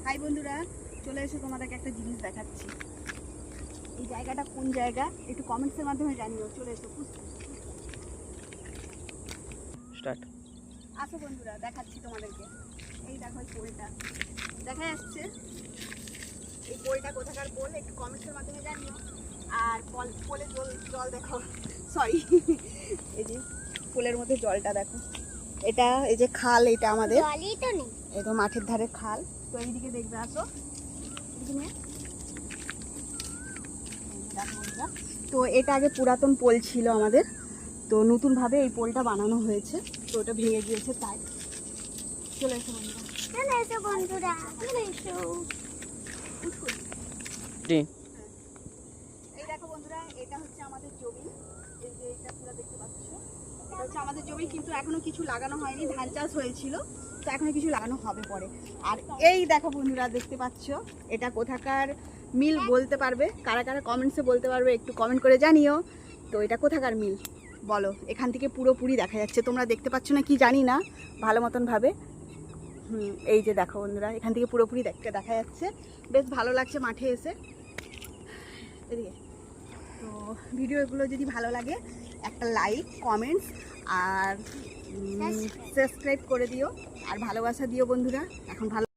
High বন্ধুরা, চলে এসে তোমাদেরকে একটা জিনিস দেখাচ্ছি। এই জায়গাটা কোন জায়গা একটু কমেন্টসের মাধ্যমে জানিও। চলে এসো, স্টার্ট। আসো বন্ধুরা, দেখাচ্ছি তোমাদেরকে। এই দেখো এই পোলটা দেখা যাচ্ছে। এই পোলটা কোথাকার পোল একটু কমেন্টসের মাধ্যমে জানিও। আর পোলে জল দেখো, সরি, এই যে পোলের মধ্যে জলটা দেখো। এটা এই যে খাল, এটা আমাদের এই তো মাঠের ধারে খাল। তো এইদিকে দেখবে, আসো তো এটা আগে পুরাতন পোল ছিল আমাদের, তো নতুনভাবে এই পোলটা বানানো হয়েছে, তো ওটা ভেঙে গিয়েছে তাই। চলে এসো বন্ধুরা, এই দেখো বন্ধুরা, এটা হচ্ছে আমাদের জমি। এই যে এটা পুরো দেখতে পাচ্ছ, এটা হচ্ছে আমাদের জমি, কিন্তু এখনো কিছু লাগানো হয়নি। ধান চাষ হয়েছিল, তো এখনো কিছু লাগানো হবে পরে। আর এই দেখো বন্ধুরা, দেখতে পাচ্ছ এটা কোথাকার মিল বলতে পারবে? কারা কারা কমেন্টসে বলতে পারবে একটু কমেন্ট করে জানিও। তো এটা কোথাকার মিল বলো? এখান থেকে পুরোপুরি দেখা যাচ্ছে, তোমরা দেখতে পাচ্ছ না কি জানি না ভালো মতন ভাবে। এই যে দেখো বন্ধুরা, এখান থেকে পুরোপুরি দেখা যাচ্ছে। বেশ ভালো লাগছে মাঠে এসে। এদিকে তো ভিডিওগুলো যদি ভালো লাগে একটা লাইক, কমেন্টস আর সাবস্ক্রাইব করে দিও, আর ভালোবাসা দিও বন্ধুরা। এখন ভালো